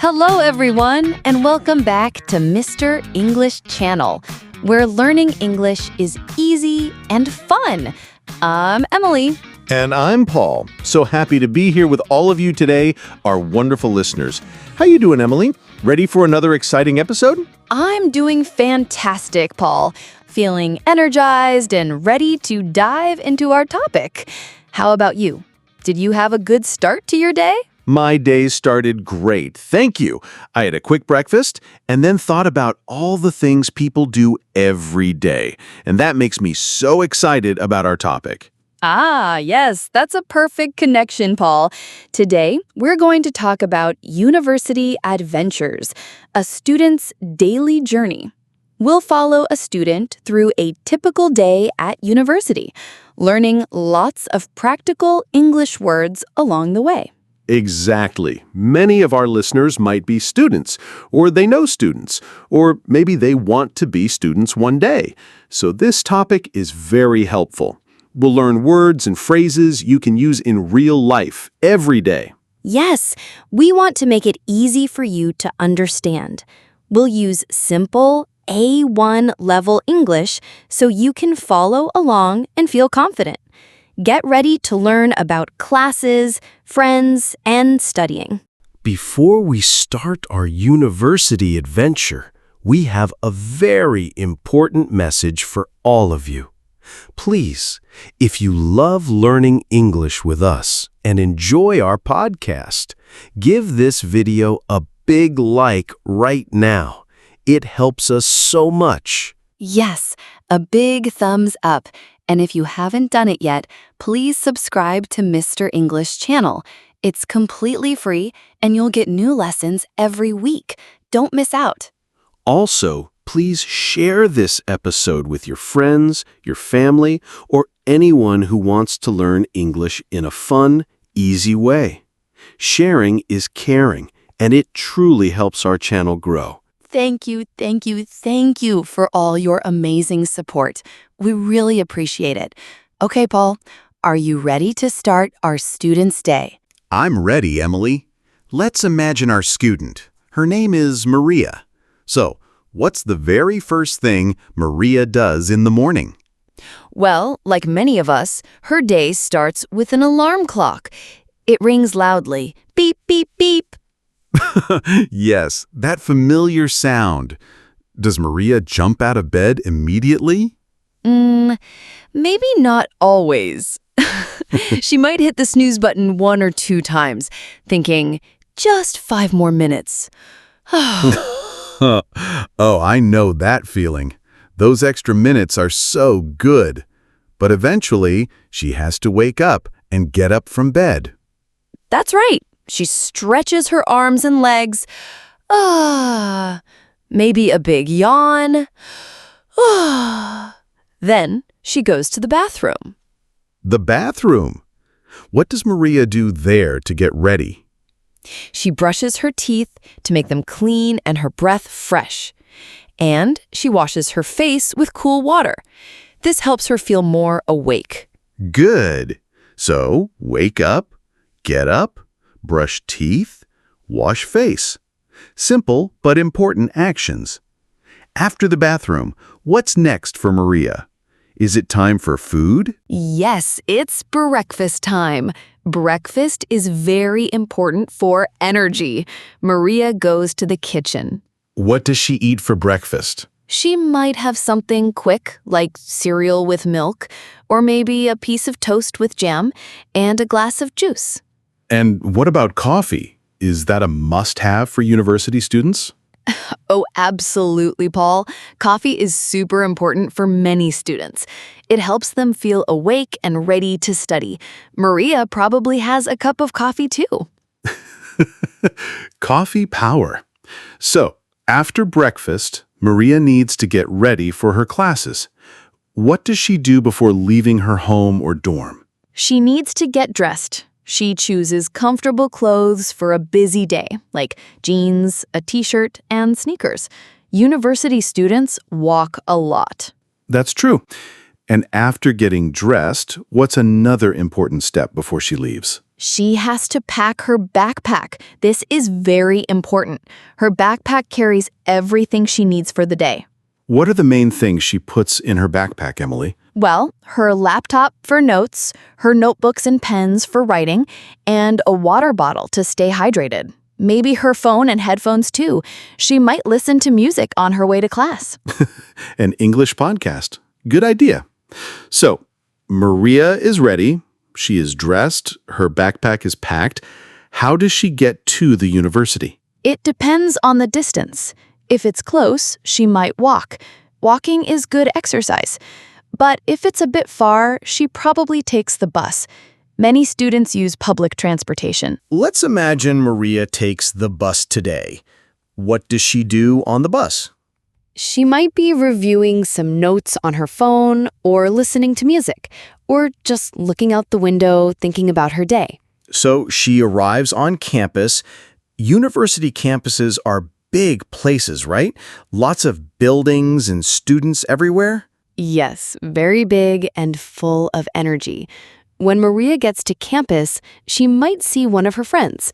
Hello, everyone, and welcome back to Mr. English Channel, where learning English is easy and fun. I'm Emily. And I'm Paul. So happy to be here with all of you today, our wonderful listeners. How you doing, Emily? Ready for another exciting episode? I'm doing fantastic, Paul. Feeling energized and ready to dive into our topic. How about you? Did you have a good start to your day? My day started great, thank you. I had a quick breakfast and then thought about all the things people do every day. And that makes me so excited about our topic. Ah, yes, that's a perfect connection, Paul. Today, we're going to talk about university adventures, a student's daily journey. We'll follow a student through a typical day at university, learning lots of practical English words along the way. Exactly. Many of our listeners might be students, or they know students, or maybe they want to be students one day. So this topic is very helpful. We'll learn words and phrases you can use in real life every day. Yes, we want to make it easy for you to understand. We'll use simple A1 level English so you can follow along and feel confident. Get ready to learn about classes, friends, and studying. Before we start our university adventure, we have a very important message for all of you. Please, if you love learning English with us and enjoy our podcast, give this video a big like right now. It helps us so much. Yes, a big thumbs up. And if you haven't done it yet, please subscribe to Mr. English Channel. It's completely free, and you'll get new lessons every week. Don't miss out. Also, please share this episode with your friends, your family, or anyone who wants to learn English in a fun, easy way. Sharing is caring, and it truly helps our channel grow. Thank you for all your amazing support. We really appreciate it. Okay, Paul, are you ready to start our Student's Day? I'm ready, Emily. Let's imagine our student. Her name is Maria. So, what's the very first thing Maria does in the morning? Well, like many of us, her day starts with an alarm clock. It rings loudly. Beep, beep, beep. Yes, that familiar sound. Does Maria jump out of bed immediately? Maybe not always. She might hit the snooze button 1 or 2 times, thinking, just 5 more minutes. Oh, I know that feeling. Those extra minutes are so good. But eventually, she has to wake up and get up from bed. That's right. She stretches her arms and legs. Maybe a big yawn. Then she goes to the bathroom. The bathroom. What does Maria do there to get ready? She brushes her teeth to make them clean and her breath fresh. And she washes her face with cool water. This helps her feel more awake. Good. So, wake up, get up, brush teeth, wash face. Simple but important actions. After the bathroom, what's next for Maria? Is it time for food? Yes, it's breakfast time. Breakfast is very important for energy. Maria goes to the kitchen. What does she eat for breakfast? She might have something quick, like cereal with milk, or maybe a piece of toast with jam and a glass of juice. And what about coffee? Is that a must-have for university students? Oh, absolutely, Paul. Coffee is super important for many students. It helps them feel awake and ready to study. Maria probably has a cup of coffee too. Coffee power. So, after breakfast, Maria needs to get ready for her classes. What does she do before leaving her home or dorm? She needs to get dressed. She chooses comfortable clothes for a busy day, like jeans, a t-shirt, and sneakers. University students walk a lot. That's true. And after getting dressed, what's another important step before she leaves? She has to pack her backpack. This is very important. Her backpack carries everything she needs for the day. What are the main things she puts in her backpack, Emily? Well, her laptop for notes, her notebooks and pens for writing, and a water bottle to stay hydrated. Maybe her phone and headphones too. She might listen to music on her way to class. An English podcast. Good idea. So, Maria is ready. She is dressed. Her backpack is packed. How does she get to the university? It depends on the distance. If it's close, she might walk. Walking is good exercise. But if it's a bit far, she probably takes the bus. Many students use public transportation. Let's imagine Maria takes the bus today. What does she do on the bus? She might be reviewing some notes on her phone, or listening to music, or just looking out the window thinking about her day. So she arrives on campus. University campuses are big places, right? Lots of buildings and students everywhere. Yes, very big and full of energy. When Maria gets to campus, she might see one of her friends.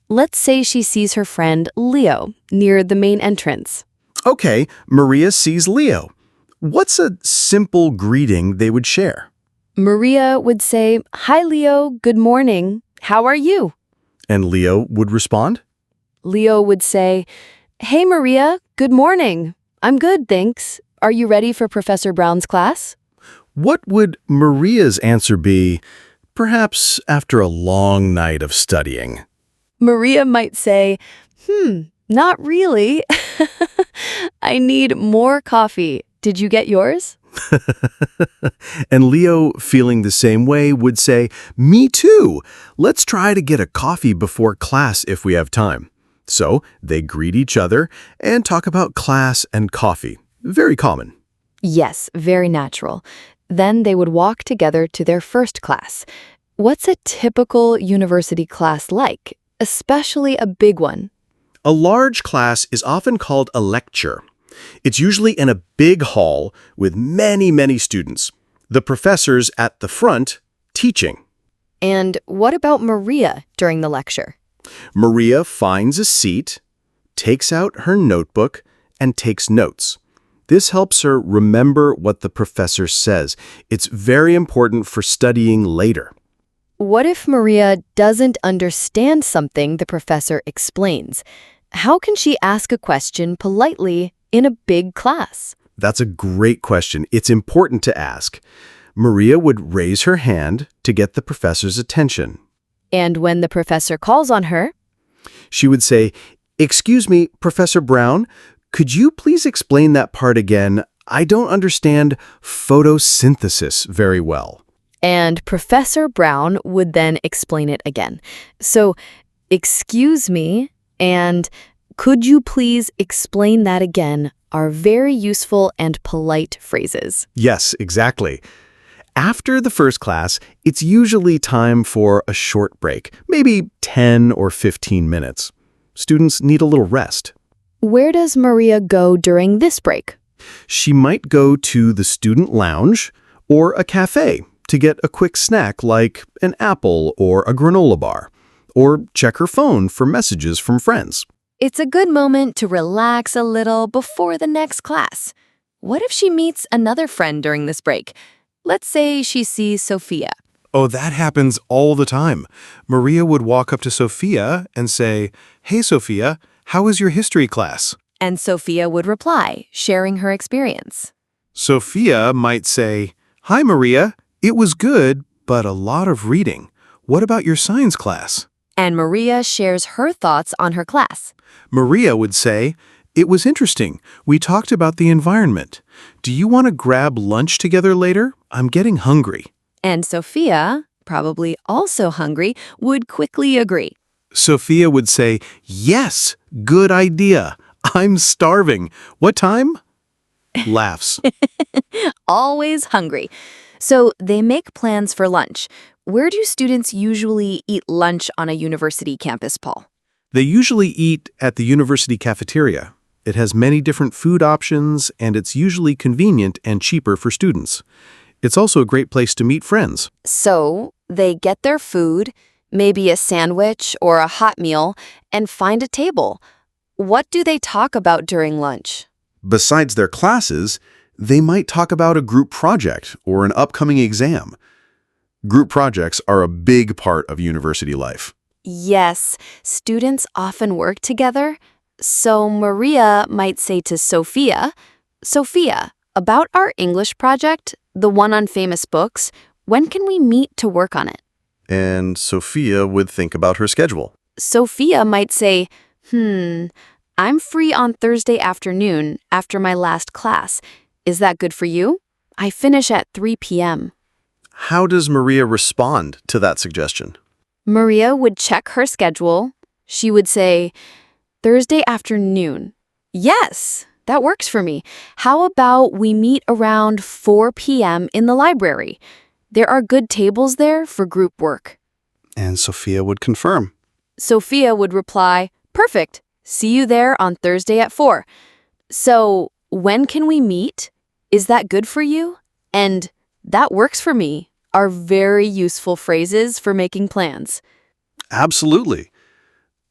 Let's say she sees her friend Leo near the main entrance. Okay, Maria sees Leo. What's a simple greeting they would share? Maria would say, "Hi, Leo, good morning. How are you?" And Leo would respond? Leo would say, "Hey, Maria, good morning. I'm good, thanks. Are you ready for Professor Brown's class?" What would Maria's answer be, perhaps after a long night of studying? Maria might say, not really. I need more coffee. Did you get yours?" And Leo, feeling the same way, would say, "Me too. Let's try to get a coffee before class if we have time." So they greet each other and talk about class and coffee. Very common. Yes, very natural. Then they would walk together to their first class. What's a typical university class like, especially a big one? A large class is often called a lecture. It's usually in a big hall with many students. The professor's at the front teaching. And what about Maria during the lecture? Maria finds a seat, takes out her notebook, and takes notes. This helps her remember what the professor says. It's very important for studying later. What if Maria doesn't understand something the professor explains? How can she ask a question politely in a big class? That's a great question. It's important to ask. Maria would raise her hand to get the professor's attention. And when the professor calls on her, She would say, "Excuse me, Professor Brown, could you please explain that part again? I don't understand photosynthesis very well." and Professor Brown would then explain it again. So, "Excuse me," and "Could you please explain that again?" are very useful and polite phrases. Yes, exactly. After the first class, it's usually time for a short break, maybe 10 or 15 minutes. Students need a little rest. Where does Maria go during this break? She might go to the student lounge or a cafe to get a quick snack like an apple or a granola bar, or check her phone for messages from friends. It's a good moment to relax a little before the next class. What if she meets another friend during this break? Let's say she sees Sophia. Oh, that happens all the time. Maria would walk up to Sophia and say, "Hey, Sophia, how was your history class?" And Sophia would reply, sharing her experience. Sophia might say, "Hi, Maria, it was good, but a lot of reading. What about your science class?" And Maria shares her thoughts on her class. Maria would say, "It was interesting. We talked about the environment. Do you want to grab lunch together later? I'm getting hungry." And Sophia, probably also hungry, would quickly agree. Sophia would say, "Yes, good idea. I'm starving. What time?" Laughs. Always hungry. So they make plans for lunch. Where do students usually eat lunch on a university campus, Paul? They usually eat at the university cafeteria. It has many different food options, and it's usually convenient and cheaper for students. It's also a great place to meet friends. So they get their food, maybe a sandwich or a hot meal, and find a table. What do they talk about during lunch? Besides their classes, they might talk about a group project or an upcoming exam. Group projects are a big part of university life. Yes, students often work together. So Maria might say to Sophia, Sophia, about our English project, the one on famous books, when can we meet to work on it? And Sophia would think about her schedule. Sophia might say, I'm free on Thursday afternoon after my last class. Is that good for you? I finish at 3 p.m. How does Maria respond to that suggestion? Maria would check her schedule. She would say, Thursday afternoon. Yes, that works for me. How about we meet around 4 p.m. in the library? There are good tables there for group work. And Sophia would confirm. Sophia would reply, perfect. See you there on Thursday at 4. So, when can we meet? Is that good for you? And that works for me are very useful phrases for making plans. Absolutely.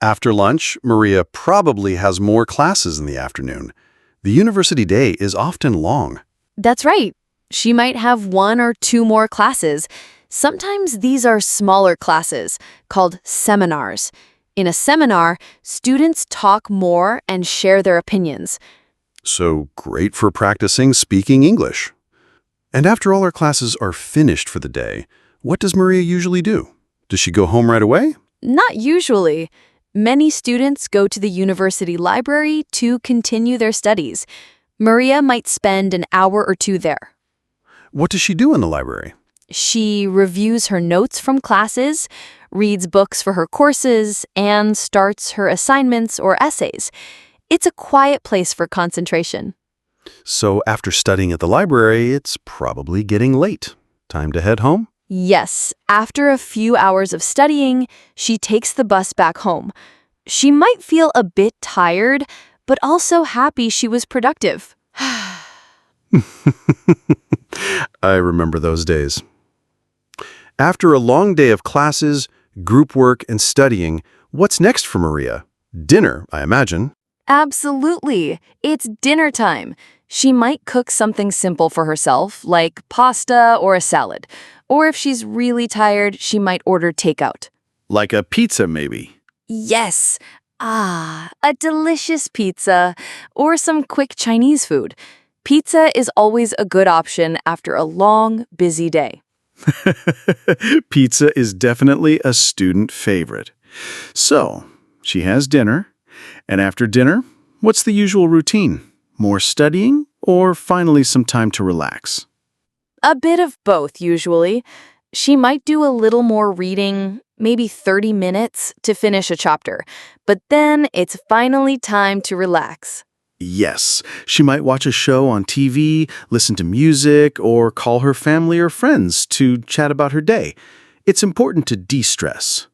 After lunch, Maria probably has more classes in the afternoon. The university day is often long. That's right. She might have 1 or 2 more classes. Sometimes these are smaller classes called seminars. In a seminar, students talk more and share their opinions. So great for practicing speaking English. And after all her classes are finished for the day, what does Maria usually do? Does she go home right away? Not usually. Many students go to the university library to continue their studies. Maria might spend an hour or 2 there. What does she do in the library? She reviews her notes from classes, reads books for her courses, and starts her assignments or essays. It's a quiet place for concentration. So after studying at the library, it's probably getting late. Time to head home? Yes, after a few hours of studying, she takes the bus back home. She might feel a bit tired, but also happy she was productive. I remember those days. After a long day of classes, group work, and studying, what's next for Maria? Dinner, I imagine. Absolutely. It's dinner time. She might cook something simple for herself, like pasta or a salad. Or if she's really tired, she might order takeout. Like a pizza, maybe. Yes. A delicious pizza. Or some quick Chinese food. Pizza is always a good option after a long, busy day. Pizza is definitely a student favorite. So, she has dinner, and after dinner, what's the usual routine? More studying, or finally some time to relax? A bit of both, usually. She might do a little more reading, maybe 30 minutes to finish a chapter, but then it's finally time to relax. Yes, she might watch a show on TV, listen to music, or call her family or friends to chat about her day. It's important to de-stress.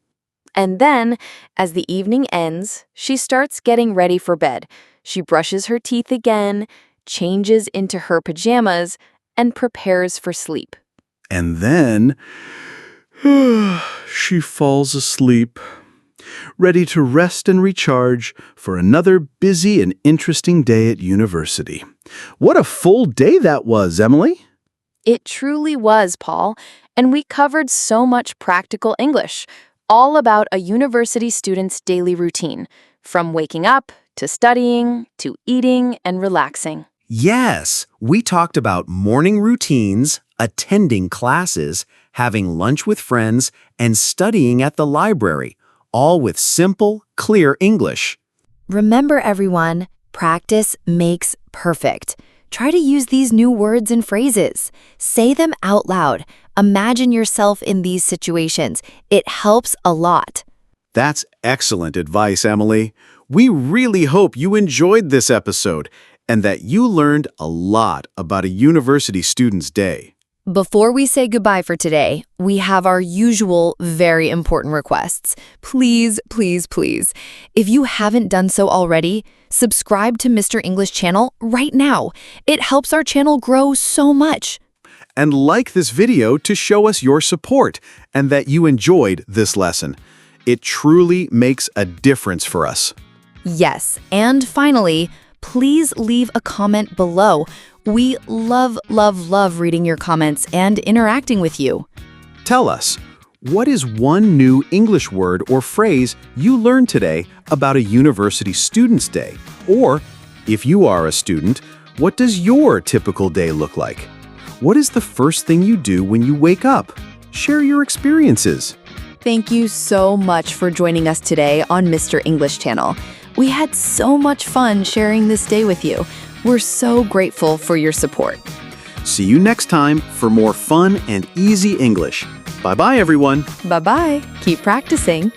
And then, as the evening ends, she starts getting ready for bed. She brushes her teeth again, changes into her pajamas, and prepares for sleep. And then she falls asleep, ready to rest and recharge for another busy and interesting day at university. What a full day that was, Emily. It truly was, Paul, and we covered so much practical English, all about a university student's daily routine, from waking up to studying to eating and relaxing. Yes, we talked about morning routines, attending classes, having lunch with friends, and studying at the library, all with simple, clear English. Remember, everyone, practice makes perfect. Try to use these new words and phrases. Say them out loud. Imagine yourself in these situations. It helps a lot. That's excellent advice, Emily. We really hope you enjoyed this episode and that you learned a lot about a university student's day. Before we say goodbye for today, we have our usual very important requests. Please, please, please, if you haven't done so already, subscribe to Mr. English channel right now. It helps our channel grow so much. and like this video to show us your support and that you enjoyed this lesson. It truly makes a difference for us. Yes, and finally, please leave a comment below. We love, love, love reading your comments and interacting with you. Tell us, what is one new English word or phrase you learned today about a university student's day? Or, if you are a student, what does your typical day look like? What is the first thing you do when you wake up? Share your experiences. Thank you so much for joining us today on Mr. English Channel. We had so much fun sharing this day with you. We're so grateful for your support. See you next time for more fun and easy English. Bye-bye, everyone. Bye-bye. Keep practicing.